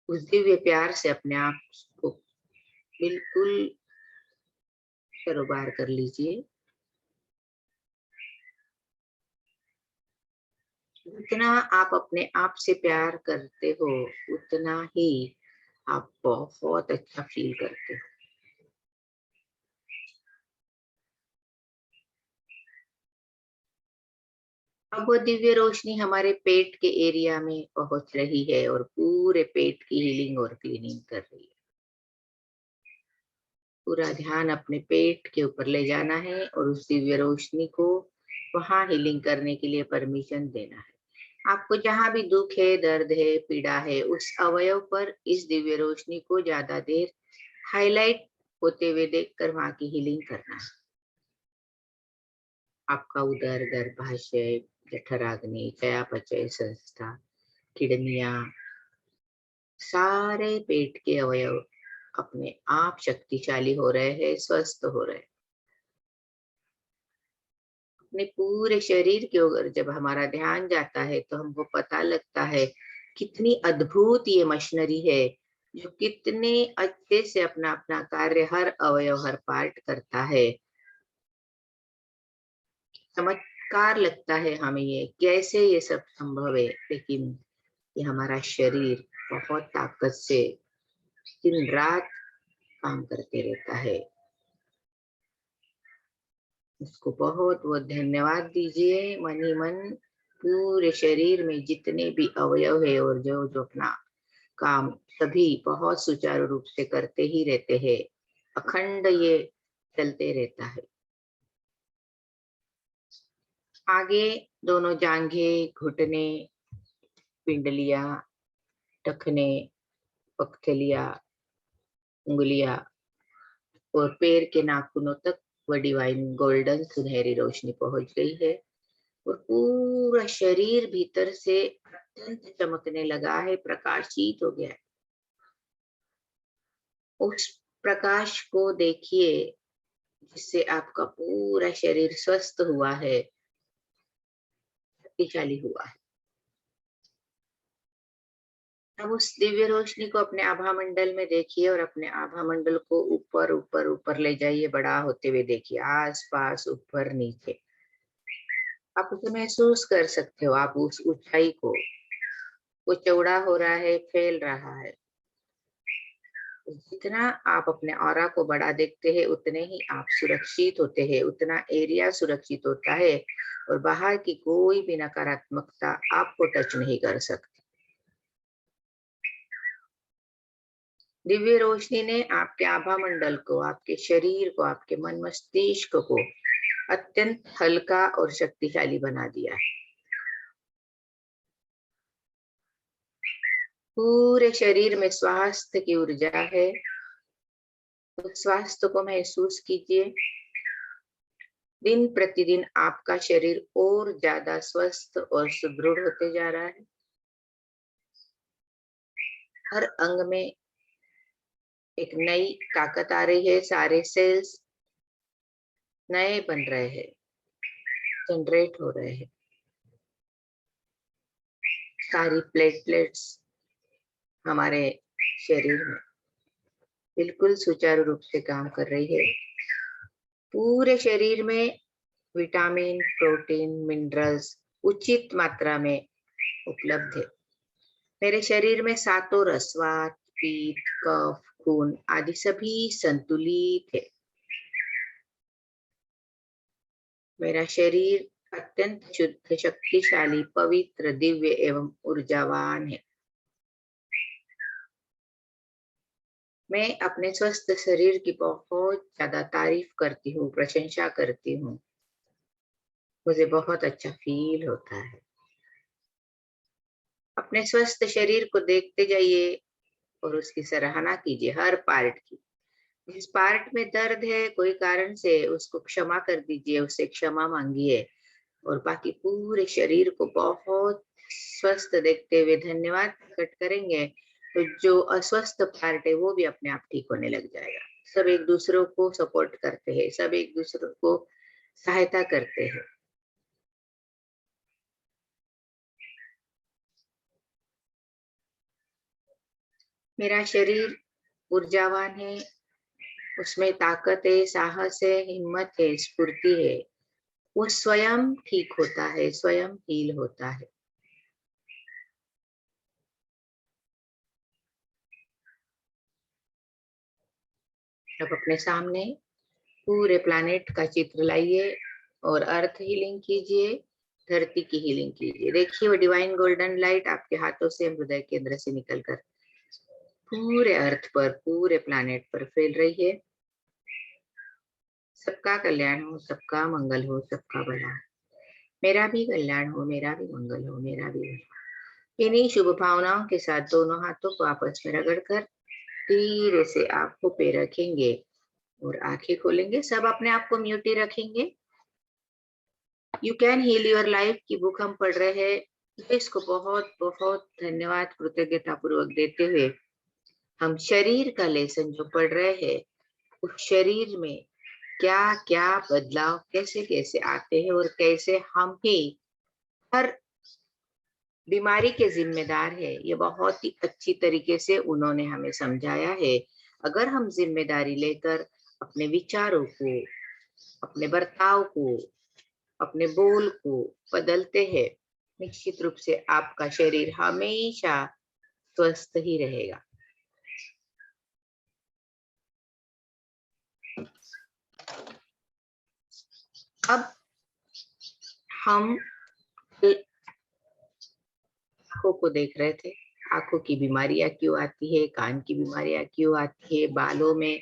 उस दिव्य प्यार से अपने आप को बिल्कुल सरोबार कर लीजिए। जितना आप अपने आप से प्यार करते हो, उतना ही आप बहुत अच्छा फील करते हो। अब वो दिव्य रोशनी हमारे पेट के एरिया में पहुंच रही है और पूरे पेट की हीलिंग और क्लीनिंग कर रही है। पूरा ध्यान अपने पेट के ऊपर ले जाना है और उस दिव्य रोशनी को वहां हीलिंग करने के लिए परमिशन देना है। आपको जहां भी दुख है, दर्द है, पीड़ा है, उस अवयव पर इस दिव्य रोशनी को ज्यादा देर हाईलाइट होते हुए देखकर वहां की हीलिंग करना है। आपका उदर, गर्भाशय, जठराग्नि, चयापचय संस्था, किडनियां, सारे पेट के अवयव अपने आप शक्तिशाली हो रहे हैं, स्वस्थ हो रहे हैं। अपने पूरे शरीर के ऊपर जब हमारा ध्यान जाता है तो हमको पता लगता है कितनी अद्भुत ये मशीनरी है, जो कितने अच्छे से अपना अपना कार्य हर अवयव, हर पार्ट करता है। चमत्कार लगता है हमें, ये कैसे ये सब संभव है, लेकिन ये हमारा शरीर बहुत ताकत से दिन रात काम करते रहता है। उसको बहुत बहुत धन्यवाद दीजिए मन ही मन। पूरे शरीर में जितने भी अवयव है और जो जो अपना काम सभी बहुत सुचारू रूप से करते ही रहते हैं, अखंड ये चलते रहता है। आगे दोनों जांघे, घुटने, पिंडलियां, टखने, पगथलियां, उंगलियां और पैर के नाखूनों तक वो डिवाइन गोल्डन सुनहरी रोशनी पहुंच गई है और पूरा शरीर भीतर से अत्यंत चमकने लगा है, प्रकाशित हो गया है। उस प्रकाश को देखिए जिससे आपका पूरा शरीर स्वस्थ हुआ है, शक्तिशाली हुआ है। अब उस दिव्य रोशनी को अपने आभा मंडल में देखिए और अपने आभा मंडल को ऊपर ऊपर ऊपर ले जाइए, बड़ा होते हुए देखिए, आस पास, ऊपर नीचे। आप उसे महसूस कर सकते हो, आप उस ऊंचाई को, वो चौड़ा हो रहा है, फैल रहा है। जितना आप अपने ऑरा को बड़ा देखते हैं, उतने ही आप सुरक्षित होते हैं, उतना एरिया सुरक्षित होता है और बाहर की कोई भी नकारात्मकता आपको टच नहीं कर सकती। दिव्य रोशनी ने आपके आभा मंडल को, आपके शरीर को, आपके मन मस्तिष्क को अत्यंत हल्का और शक्तिशाली बना दिया है। पूरे शरीर में स्वास्थ्य की ऊर्जा है, उस स्वास्थ्य को महसूस कीजिए। दिन प्रतिदिन आपका शरीर और ज्यादा स्वस्थ और सुदृढ़ होते जा रहा है। हर अंग में एक नई ताकत आ रही है, सारे सेल्स नए बन रहे हैं, जनरेट हो रहे हैं। सारी प्लेटलेट्स हमारे शरीर में बिल्कुल सुचारू रूप से काम कर रही है। पूरे शरीर में विटामिन, प्रोटीन, मिनरल्स उचित मात्रा में उपलब्ध है। मेरे शरीर में सातों रस, वात, पित्त, कफ, खून आदि सभी संतुलित है। मेरा शरीर अत्यंत शुद्ध, शक्तिशाली, पवित्र, दिव्य एवं ऊर्जावान है। मैं अपने स्वस्थ शरीर की बहुत ज्यादा तारीफ करती हूँ, प्रशंसा करती हूँ। मुझे बहुत अच्छा फील होता है। अपने स्वस्थ शरीर को देखते जाइए और उसकी सराहना कीजिए, हर पार्ट की। जिस पार्ट में दर्द है कोई कारण से, उसको क्षमा कर दीजिए, उससे क्षमा मांगिए और बाकी पूरे शरीर को बहुत स्वस्थ देखते हुए धन्यवाद प्रकट करेंगे तो जो अस्वस्थ पार्ट है वो भी अपने आप ठीक होने लग जाएगा। सब एक दूसरों को सपोर्ट करते हैं, सब एक दूसरों को सहायता करते हैं। मेरा शरीर ऊर्जावान है, उसमें ताकत है, साहस है, हिम्मत है, स्फूर्ति है। वो स्वयं ठीक होता है, स्वयं हील होता है। अब अपने सामने पूरे प्लैनेट का चित्र लाइए और अर्थ हीलिंग कीजिए, धरती की हीलिंग कीजिए। देखिए वो डिवाइन गोल्डन लाइट आपके हाथों से हृदय केंद्र से निकलकर पूरे अर्थ पर, पूरे प्लैनेट पर फैल रही है। सबका कल्याण हो, सबका मंगल हो, सबका भला। मेरा भी कल्याण हो, मेरा भी मंगल हो, मेरा भी भला। इन्हीं शुभ भावनाओं के साथ दोनों हाथों को आपस में रगड़कर धीरे से आंखों पे रखेंगे और आंखें खोलेंगे। सब अपने आप को म्यूट ही रखेंगे। You can heal your life की बुक हम पढ़ रहे हैं। इसको बहुत बहुत धन्यवाद कृतज्ञता पूर्वक देते हुए हम शरीर का लेसन जो पढ़ रहे हैं, उस शरीर में क्या क्या बदलाव कैसे कैसे आते हैं और कैसे हम ही हर बीमारी के जिम्मेदार है, ये बहुत ही अच्छी तरीके से उन्होंने हमें समझाया है। अगर हम जिम्मेदारी लेकर अपने विचारों को, अपने बर्ताव को, अपने बोल को बदलते हैं, निश्चित रूप से आपका शरीर हमेशा स्वस्थ ही रहेगा। अब हम आंखों को देख रहे थे, आंखों की बीमारियां क्यों आती है, कान की बीमारियां क्यों आती है, बालों में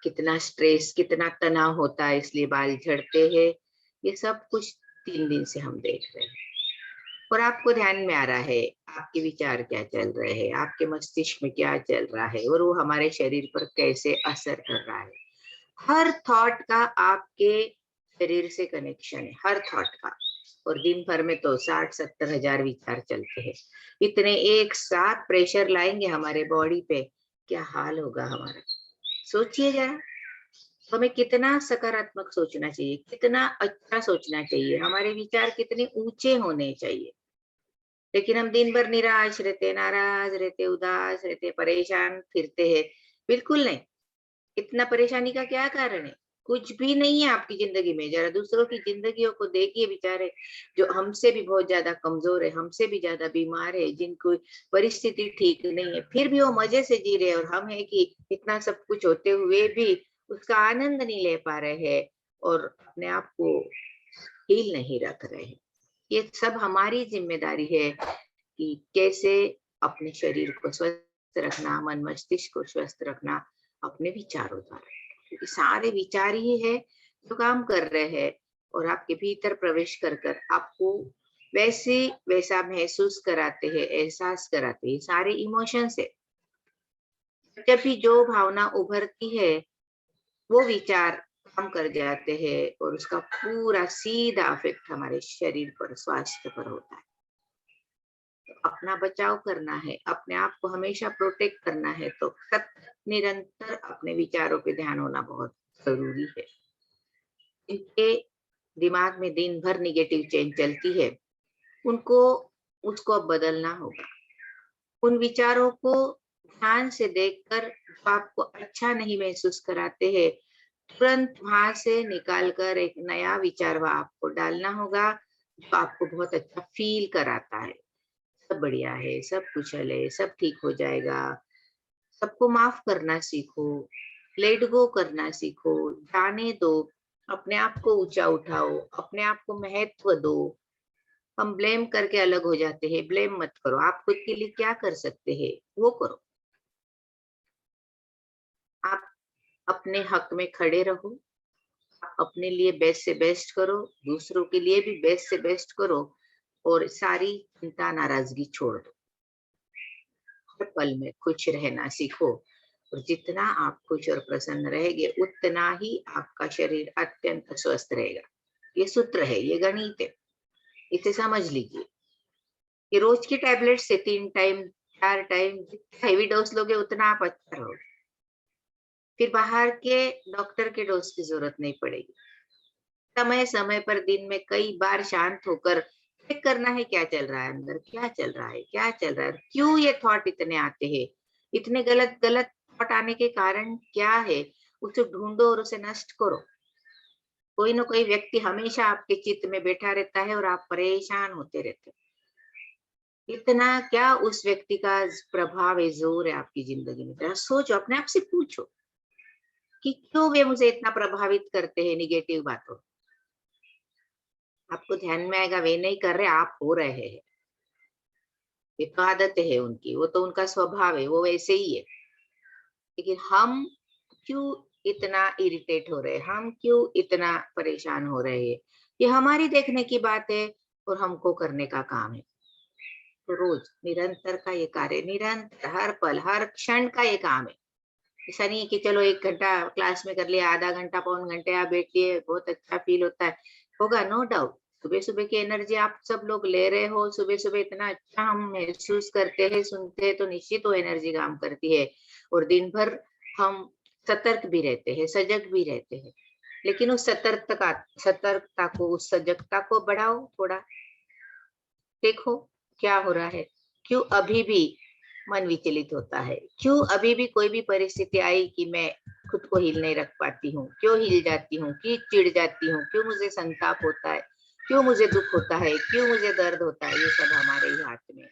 कितना स्ट्रेस, कितना तनाव होता है इसलिए बाल झड़ते हैं। ये सब कुछ 3 दिन से हम देख रहे हैं और आपको ध्यान में आ रहा है आपके विचार क्या चल रहे हैं, आपके मस्तिष्क में क्या चल रहा है और वो हमारे शरीर पर कैसे असर कर रहा है। हर थॉट का आपके शरीर से कनेक्शन है, हर थॉट का। और दिन भर में तो 60-70 हजार विचार चलते हैं। इतने एक साथ प्रेशर लाएंगे हमारे बॉडी पे, क्या हाल होगा हमारा। सोचिए जरा, हमें कितना सकारात्मक सोचना चाहिए, कितना अच्छा सोचना चाहिए, हमारे विचार कितने ऊंचे होने चाहिए। लेकिन हम दिन भर निराश रहते, नाराज रहते, उदास रहते, परेशान फिरते हैं। बिल्कुल नहीं। इतना परेशानी का क्या कारण है? कुछ भी नहीं है आपकी जिंदगी में। जरा दूसरों की जिंदगियों को देखिए, बेचारे जो हमसे भी बहुत ज्यादा कमजोर है, हमसे भी ज्यादा बीमार है, जिनको परिस्थिति ठीक नहीं है, फिर भी वो मजे से जी रहे हैं। और हम है कि इतना सब कुछ होते हुए भी उसका आनंद नहीं ले पा रहे हैं और अपने आप को हील नहीं रख रहे हैं। ये सब हमारी जिम्मेदारी है कि कैसे अपने शरीर को स्वस्थ रखना, मन मस्तिष्क को स्वस्थ रखना अपने विचारों द्वारा। क्योंकि सारे विचार ही है जो काम कर रहे हैं और आपके भीतर प्रवेश कर कर आपको वैसे वैसा महसूस कराते हैं, एहसास कराते हैं। सारे इमोशंस है, जब भी जो भावना उभरती है वो विचार काम कर जाते हैं और उसका पूरा सीधा इफेक्ट हमारे शरीर पर, स्वास्थ्य पर होता है। अपना बचाव करना है, अपने आप को हमेशा प्रोटेक्ट करना है, तो सतत निरंतर अपने विचारों पे ध्यान होना बहुत जरूरी है। इनके दिमाग में दिन भर निगेटिव चेंज चलती है, उनको उसको अब बदलना होगा। उन विचारों को ध्यान से देखकर जो आपको अच्छा नहीं महसूस कराते हैं, तुरंत वहां से निकालकर एक नया विचार वहां आपको डालना होगा जो आपको बहुत अच्छा फील कराता है। सब बढ़िया है, सब कुशल है, सब ठीक हो जाएगा। सबको माफ करना सीखो, लेट गो करना सीखो, जाने दो, अपने आप को ऊंचा उठाओ, अपने आप को महत्व दो। हम ब्लेम करके अलग हो जाते हैं, ब्लेम मत करो। आप खुद के लिए क्या कर सकते हैं वो करो। आप अपने हक में खड़े रहो, आप अपने लिए बेस्ट से बेस्ट करो, दूसरों के लिए भी बेस्ट से बेस्ट करो और सारी चिंता नाराजगी छोड़ दो। हर पल में खुश रहना सीखो और जितना आप खुश और प्रसन्न रहेंगे उतना ही आपका शरीर अत्यंत स्वस्थ रहेगा। ये सूत्र है, ये गणित है, इसे समझ लीजिए। ये रोज की टैबलेट से 3 टाइम 4 टाइम हैवी डोज लोगे उतना आप अच्छा रहोगे। फिर बाहर के डॉक्टर के डोज की जरूरत नहीं पड़ेगी। समय समय पर दिन में कई बार शांत होकर चेक करना है क्या चल रहा है अंदर, क्या चल रहा है, क्या चल रहा है, क्यों ये थॉट इतने आते हैं, इतने गलत गलत थॉट आने के कारण क्या है, उसे ढूंढो और उसे नष्ट करो। कोई ना कोई व्यक्ति हमेशा आपके चित्त में बैठा रहता है और आप परेशान होते रहते हो। इतना क्या उस व्यक्ति का प्रभाव है, जोर है आपकी जिंदगी में। जरा सोचो, अपने आप से पूछो कि क्यों वे मुझे इतना प्रभावित करते हैं निगेटिव बातों। आपको ध्यान में आएगा, वे नहीं कर रहे, आप हो रहे हैं। ये तो आदत है उनकी, वो तो उनका स्वभाव है, वो वैसे ही है। लेकिन हम क्यों इतना इरिटेट हो रहे हैं, हम क्यों इतना परेशान हो रहे हैं, ये हमारी देखने की बात है और हमको करने का काम है। तो रोज निरंतर का ये कार्य, निरंतर हर पल हर क्षण का ये काम है। ऐसा नहीं है कि चलो 1 घंटा क्लास में कर लिया, आधा घंटा पौन घंटे आप बैठिए, बहुत अच्छा फील होता है, होगा नो डाउट। सुबह सुबह की एनर्जी आप सब लोग ले रहे हो, सुबह सुबह इतना अच्छा हम महसूस करते हैं, सुनते हैं, तो निश्चित वो एनर्जी काम करती है और दिन भर हम सतर्क भी रहते हैं, सजग भी रहते हैं। लेकिन उस सतर्कता को, उस सजगता को बढ़ाओ थोड़ा। देखो क्या हो रहा है, क्यों अभी भी मन विचलित होता है, क्यों अभी भी कोई भी परिस्थिति आई कि मैं खुद को हिल नहीं रख पाती हूँ, क्यों हिल जाती हूँ, क्यों चिढ़ जाती हूँ, क्यों मुझे संताप होता है, क्यों मुझे दुख होता है, क्यों मुझे दर्द होता है। ये सब हमारे ही हाथ में।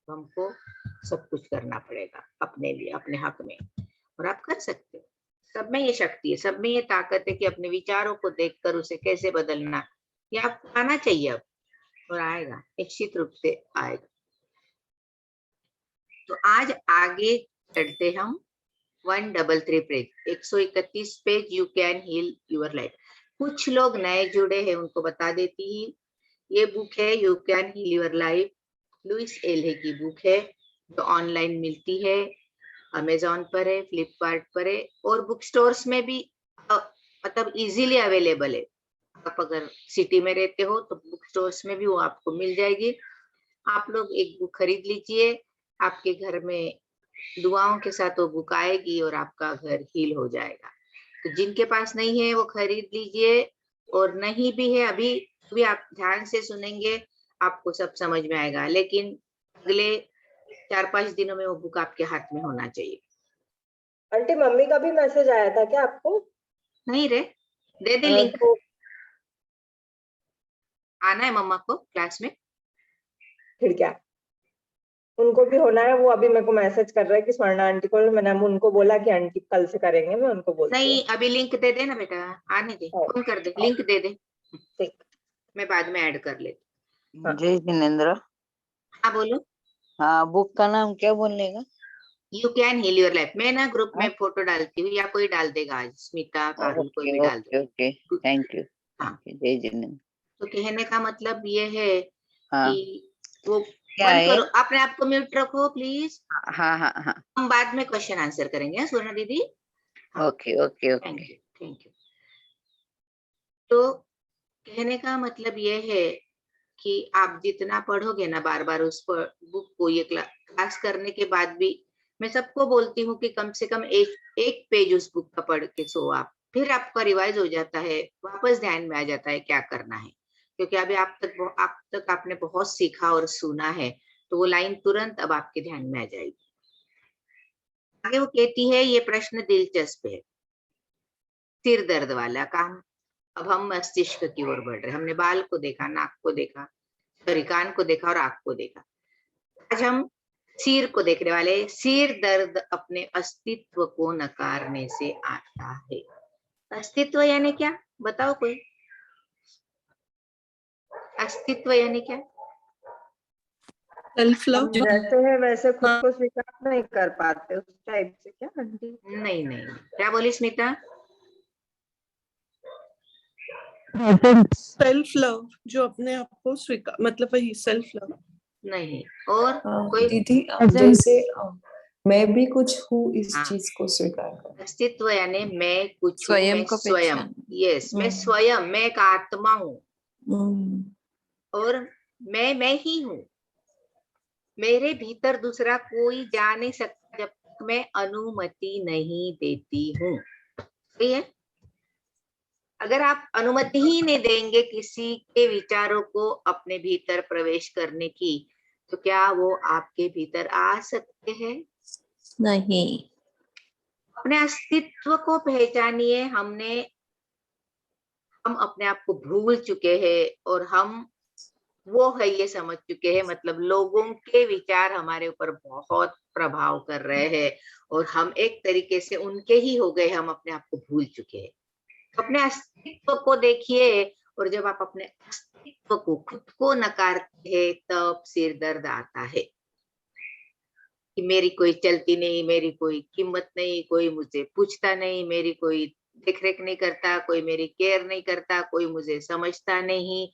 हमको सब कुछ करना पड़ेगा अपने लिए, अपने हक में, और आप कर सकते हो। सब में ये शक्ति है, सब में ये ताकत है कि अपने विचारों को देखकर उसे कैसे बदलना, ये आपको आना चाहिए अब, और आएगा, निश्चित रूप से आएगा। तो आज आगे चढ़ते हम 133 page, 131 page, you can heal your life. कुछ लोग नए जुड़े हैं, उनको बता देती ही, ये बुक है you can heal your life, Louise L Hay की बुक है, जो ऑनलाइन मिलती है, अमेजोन पर है, फ्लिपकार्ट पर है, और बुक स्टोर्स में भी मतलब इजीली अवेलेबल है। आप अगर सिटी में रहते हो तो बुक स्टोर्स में भी वो आपको मिल जाएगी। आप लोग एक बुक खरीद लीजिए, आपके घर में दुआओं के साथ वो बुक आएगी और आपका घर हील हो जाएगा। तो जिनके पास नहीं है वो खरीद लीजिए, और नहीं भी है अभी भी आप ध्यान से सुनेंगे, आपको सब समझ में आएगा। लेकिन अगले 4-5 दिनों में वो बुक आपके हाथ में होना चाहिए। आंटी मम्मी का भी मैसेज आया था क्या आपको? नहीं रे, दे दे लिंक। तो आना है मम्मा को क्लास में। फिर क्या, उनको भी होना है। वो अभी मेरे को मैसेज कर रहा है कि स्वर्णा आंटी को, मैंने उनको बोला कि आंटी कल से करेंगे, मैं उनको बोलती नहीं, हूँ। अभी लिंक दे दे ना बेटा, आने दे, फोन कर दे, लिंक दे दे, ठीक, मैं बाद में ऐड कर लेती। हाँ। जय जिनेन्द्र। हाँ बोलो। हाँ, बुक का नाम क्या बोलने का? You can heal your life. मैं ना ग्रुप में हाँ? फोटो डालती हूँ, या कोई डाल देगा आज, स्मिता, कारुल, कोई भी ओके डाल okay okay, they. Thank you. हाँ, जय जिनेन्द्र। तो कहने का मतलब ये है हाँ, कि वो क्या बंद है? करो, अपने आप को म्यूट रखो प्लीज। हाँ हाँ हाँ, हम बाद में क्वेश्चन आंसर करेंगे, सोना दीदी। हाँ, okay okay thank okay. You, thank you. तो कहने का मतलब ये है कि आप जितना पढ़ोगे ना बार बार उस पर बुक को, ये क्लास करने के बाद भी मैं सबको बोलती हूँ कि कम से कम एक पेज उस बुक का पढ़ के सो आप, फिर आपका रिवाइज हो जाता है, वापस ध्यान में आ जाता है क्या करना है। क्योंकि अभी आप तक आपने बहुत सीखा और सुना है, तो वो लाइन तुरंत अब आपके ध्यान में आ जाएगी। आगे वो कहती है, ये प्रश्न दिलचस्प है, सिर दर्द वाला काम। अब हम मस्तिष्क की ओर बढ़ रहे हैं। हमने बाल को देखा, नाक को देखा, सॉरी कान को देखा और आंख को देखा। आज हम सिर को देखने वाले। सिर दर्द अपने अस्तित्व को नकारने से आता है। अस्तित्व यानी क्या, बताओ कोई। अस्तित्व यानी क्या? Self love. हम जैसे है वैसे खुद को स्वीकार नहीं कर पाते, उस टाइप से क्या आंटी? नहीं नहीं, क्या बोली स्मिता? सेल्फ लव, जो अपने आप को स्वीकार, मतलब वही सेल्फ लव। नहीं, और कोई? दीदी जैसे मैं भी कुछ हूँ, इस हाँ, चीज को स्वीकार कर। अस्तित्व यानी मैं कुछ हूँ, स्वयं मैं को स्वयं। पहचान। यस, मैं स्वयं, मैं एक आत्मा हूँ, और मैं ही हूँ। मेरे भीतर दूसरा कोई जा नहीं सकता जब तक मैं अनुमति नहीं देती हूँ। सही है? अगर आप अनुमति ही नहीं देंगे किसी के विचारों को अपने भीतर प्रवेश करने की, तो क्या वो आपके भीतर आ सकते हैं? नहीं। अपने अस्तित्व को पहचानिए। हम अपने आप को भूल चुके हैं और हम वो है ये समझ चुके हैं, मतलब लोगों के विचार हमारे ऊपर बहुत प्रभाव कर रहे हैं और हम एक तरीके से उनके ही हो गए, हम अपने आप को भूल चुके हैं। तो अपने अस्तित्व को देखिए, और जब आप अपने अस्तित्व को, खुद को नकारते हैं, तब सिर दर्द आता है कि मेरी कोई चलती नहीं, मेरी कोई कीमत नहीं, कोई मुझे पूछता नहीं, मेरी कोई देखरेख नहीं करता, कोई मेरी केयर नहीं करता, कोई मुझे समझता नहीं,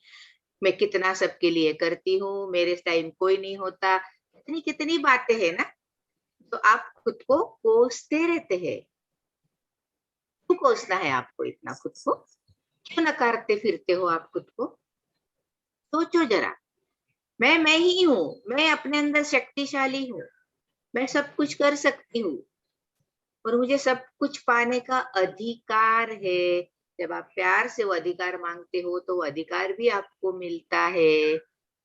मैं कितना सबके लिए करती हूँ, मेरे टाइम कोई नहीं होता। कितनी कितनी बातें हैं ना। तो आप खुद को कोसते रहते हैं। क्यों कोसना है आपको इतना खुद को? क्यों नकारते फिरते हो आप खुद को? सोचो जरा। मैं ही हूँ, मैं अपने अंदर शक्तिशाली हूँ, मैं सब कुछ कर सकती हूँ और मुझे सब कुछ पाने का अधिकार है। जब आप प्यार से वो अधिकार मांगते हो तो वो अधिकार भी आपको मिलता है,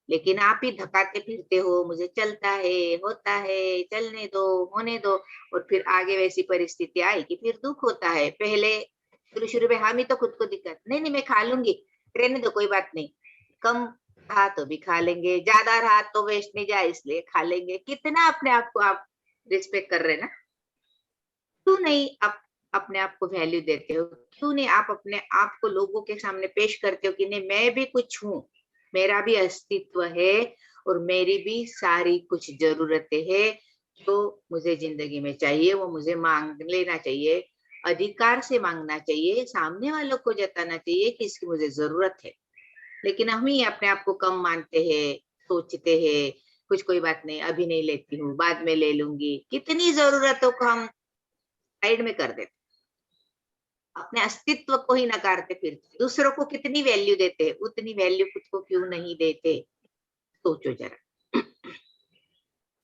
लेकिन आप ही धकाते फिरते हो, मुझे चलता है, होता है, चलने दो, होने दो, और फिर आगे वैसी परिस्थिति आई कि फिर दुख होता है। पहले शुरू-शुरू में हम ही तो खुद को दिक्कत, नहीं मैं खा लूंगी, रहने दो, कोई बात नहीं, कम रहा तो भी खा लेंगे, ज्यादा रहा तो वेस्ट नहीं जाए इसलिए खा लेंगे। कितना अपने आप को आप रिस्पेक्ट कर रहे हैं ना? क्यों नहीं आप अपने आप को वैल्यू देते हो? क्यों नहीं आप अपने आप को लोगों के सामने पेश करते हो कि नहीं, मैं भी कुछ हूँ, मेरा भी अस्तित्व है और मेरी भी सारी कुछ जरूरतें हैं जो मुझे जिंदगी में चाहिए, वो मुझे मांग लेना चाहिए, अधिकार से मांगना चाहिए, सामने वालों को जताना चाहिए कि इसकी मुझे जरूरत है। लेकिन हम ही अपने आप को कम मानते हैं, सोचते हैं कुछ, कोई बात नहीं, अभी नहीं लेती हूँ, बाद में ले लूंगी। कितनी जरूरतों को हम साइड में कर देते, अपने अस्तित्व को ही नकारते फिरते। दूसरों को कितनी वैल्यू देते हैं, उतनी वैल्यू खुद को क्यों नहीं देते? सोचो जरा।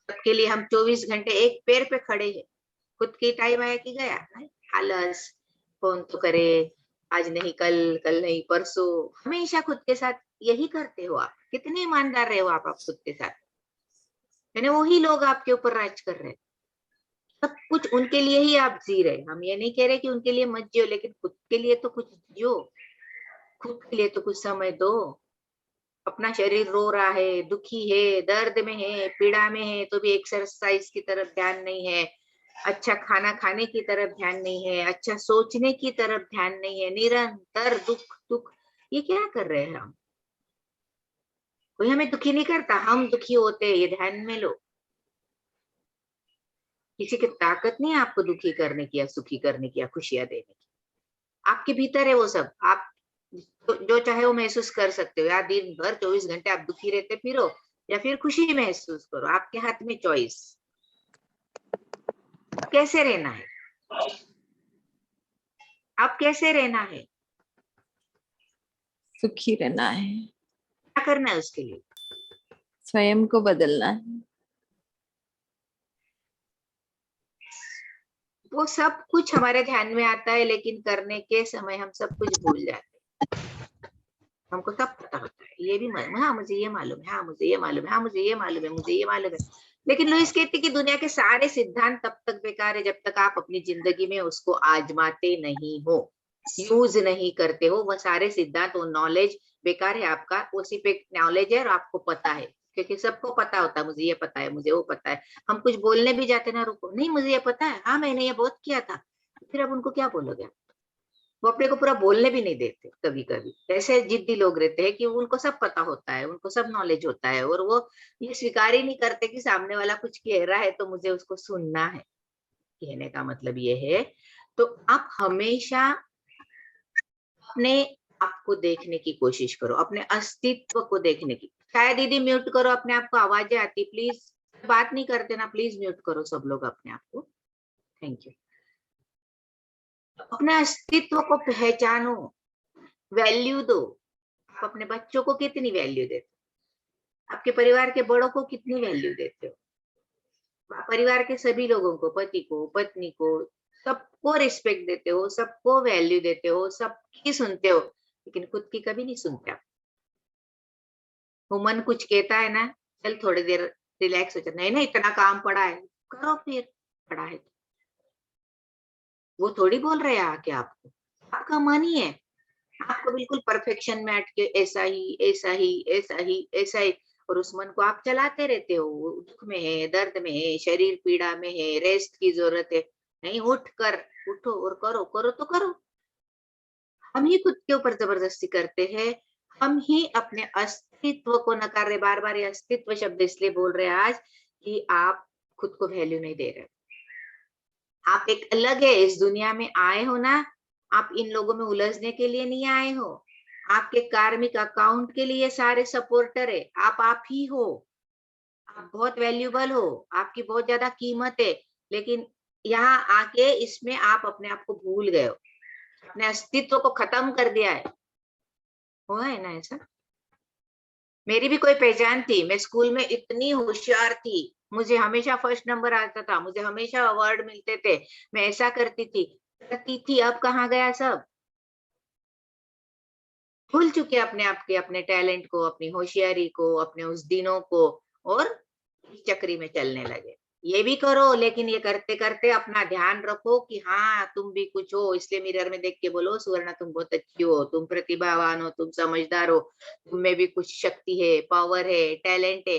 सबके लिए हम 24 घंटे एक पैर पे खड़े हैं, खुद की टाइम आया कि गया, आलस, फोन तो करे, आज नहीं कल, कल नहीं परसों, हमेशा खुद के साथ यही करते हो आप। कितने ईमानदार रहे हो आप खुद के साथ? यानी वही लोग आपके ऊपर राज कर रहे हैं, सब कुछ उनके लिए ही आप जी रहे। हम ये नहीं कह रहे कि उनके लिए मत जियो, लेकिन खुद के लिए तो कुछ जियो, खुद के लिए तो कुछ समय दो। अपना शरीर रो रहा है, दुखी है, दर्द में है, पीड़ा में है, तो भी एक्सरसाइज की तरफ ध्यान नहीं है, अच्छा खाना खाने की तरफ ध्यान नहीं है, अच्छा सोचने की तरफ ध्यान नहीं है, निरंतर दुख दुख। ये क्या कर रहे हैं हम? कोई हमें दुखी नहीं करता, हम दुखी होते हैं, ये ध्यान में लो। किसी की ताकत नहीं है आपको दुखी करने की या सुखी करने की या खुशियां देने की। आपके भीतर है वो सब। आप जो चाहे वो महसूस कर सकते हो, या दिन भर 24 घंटे आप दुखी रहते फिरो या फिर खुशी महसूस करो, आपके हाथ में चॉइस। कैसे रहना है, आप कैसे रहना है, सुखी रहना है, क्या करना है उसके लिए? स्वयं को बदलना है। वो सब कुछ हमारे ध्यान में आता है, लेकिन करने के समय हम सब कुछ भूल जाते हैं। हमको सब पता होता है, ये भी मालूम, हाँ मुझे ये मालूम है, हाँ मुझे ये मालूम है, हाँ मुझे ये मालूम है, मुझे ये मालूम है। लेकिन लुईस कहती कि दुनिया के सारे सिद्धांत तब तक बेकार है जब तक आप अपनी जिंदगी में उसको आजमाते नहीं हो, यूज नहीं करते हो। वो सारे सिद्धांत, वो नॉलेज बेकार है आपका, उसी पे नॉलेज है और आपको पता है, क्योंकि सबको पता होता है, मुझे ये पता है, मुझे वो पता है। हम कुछ बोलने भी जाते ना, रुको, नहीं मुझे ये पता है, हाँ मैंने ये बहुत किया था, फिर अब उनको क्या बोलोगे? वो अपने को पूरा बोलने भी नहीं देते। कभी कभी ऐसे जिद्दी लोग रहते हैं कि उनको सब पता होता है, उनको सब नॉलेज होता है, और वो ये स्वीकार ही नहीं करते कि सामने वाला कुछ कह रहा है तो मुझे उसको सुनना है। कहने का मतलब ये है, तो आप हमेशा अपने आप को देखने की कोशिश करो, अपने अस्तित्व को देखने की। शायद दीदी म्यूट करो, अपने आप को आवाजें आती, प्लीज बात नहीं करते ना, प्लीज म्यूट करो सब लोग अपने आप को। Thank you. अपने अस्तित्व को पहचानो, वैल्यू दो। आप अपने बच्चों को कितनी वैल्यू देते हो? आपके परिवार के बड़ों को कितनी वैल्यू देते हो? परिवार के सभी लोगों को, पति को, पत्नी को, सबको रिस्पेक्ट देते हो, सबको वैल्यू देते हो, सबकी सुनते हो, लेकिन खुद की कभी नहीं सुनते आप। वो मन कुछ कहता है ना, चल थोड़ी देर रिलैक्स हो जाए, नहीं नहीं इतना काम पड़ा है, करो फिर, पड़ा है तो। वो थोड़ी बोल रहे हैं आके आपको, आपका मन ही है, आपको बिल्कुल परफेक्शन में अटके ऐसा ही ऐसा ही ऐसा ही ऐसा ही, और उस मन को आप चलाते रहते हो। वो दुख में है, दर्द में है, शरीर पीड़ा में है, रेस्ट की जरूरत है, नहीं उठ कर, उठो और करो, करो तो करो। हम ही खुद के ऊपर जबरदस्ती करते हैं, हम ही अपने अस्तित्व को नकार रहे। बार बार ये अस्तित्व शब्द इसलिए बोल रहे हैं आज कि आप खुद को वैल्यू नहीं दे रहे। आप एक अलग है, इस दुनिया में आए हो ना, आप इन लोगों में उलझने के लिए नहीं आए हो। आपके कार्मिक अकाउंट के लिए सारे सपोर्टर है, आप ही हो। आप बहुत वैल्यूबल हो, आपकी बहुत ज्यादा कीमत है, लेकिन यहाँ आके इसमें आप अपने आप को भूल गए हो, अपने अस्तित्व को खत्म कर दिया है। हुआ है ना ऐसा? मेरी भी कोई पहचान थी, मैं स्कूल में इतनी होशियार थी, मुझे हमेशा फर्स्ट नंबर आता था, मुझे हमेशा अवार्ड मिलते थे, मैं ऐसा करती थी, अब कहाँ गया सब? भूल चुके अपने आप के, अपने टैलेंट को, अपनी होशियारी को, अपने उस दिनों को, और इस चक्री में चलने लगे। ये भी करो, लेकिन ये करते करते अपना ध्यान रखो कि हाँ तुम भी कुछ हो, इसलिए मिरर में देख के बोलो सुवर्णा तुम बहुत अच्छी हो, तुम प्रतिभावान हो, तुम समझदार हो, तुम में भी कुछ शक्ति है, पावर है, टैलेंट है।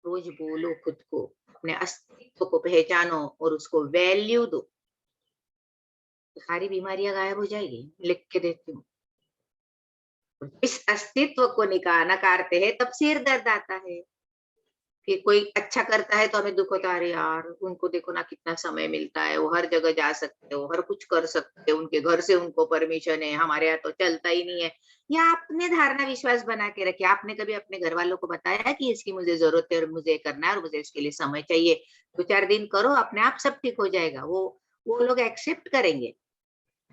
रोज बोलो खुद को, अपने अस्तित्व को पहचानो और उसको वैल्यू दो, सारी बीमारियां गायब हो जाएगी। लिख के देती हूँ। इस अस्तित्व को नकारते हैं तब सिर दर्द आता है। कि कोई अच्छा करता है तो हमें दुख होता है, अरे यार उनको देखो ना कितना समय मिलता है, वो हर जगह जा सकते हो, हर कुछ कर सकते हो, उनके घर से उनको परमिशन है, हमारे यहाँ तो चलता ही नहीं है। या आपने धारणा विश्वास बना के रखे, आपने कभी अपने घर वालों को बताया कि इसकी मुझे जरूरत है और मुझे करना है और मुझे इसके लिए समय चाहिए, 2-4 दिन करो, अपने आप सब ठीक हो जाएगा। वो लोग एक्सेप्ट करेंगे।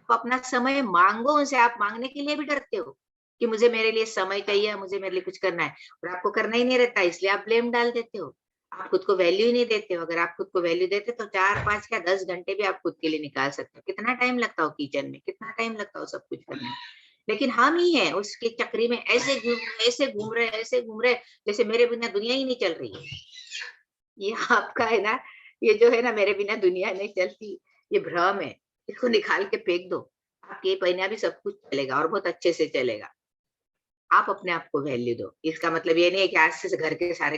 तो अपना समय मांगो उनसे, आप मांगने के लिए भी डरते हो कि मुझे मेरे लिए समय चाहिए, मुझे मेरे लिए कुछ करना है, और आपको करना ही नहीं रहता, इसलिए आप ब्लेम डाल देते हो। आप खुद को वैल्यू ही नहीं देते हो। अगर आप खुद को वैल्यू देते तो 4-5 क्या 10 घंटे भी आप खुद के लिए निकाल सकते हो। कितना टाइम लगता हो किचन में, कितना टाइम लगता हो सब कुछ करने में। लेकिन हम ही हैं उसके चक्री में ऐसे घूम रहे, ऐसे घूम रहे, जैसे मेरे बिना दुनिया ही नहीं चल रही है। ये आपका है ना, ये जो है ना मेरे बिना दुनिया नहीं चलती, ये भ्रम है। इसको निकाल के फेंक दो, आपके बिना भी सब कुछ चलेगा और बहुत अच्छे से चलेगा। आप अपने आप को वैल्यू दो। इसका मतलब ये नहीं है कि आज से घर के सारे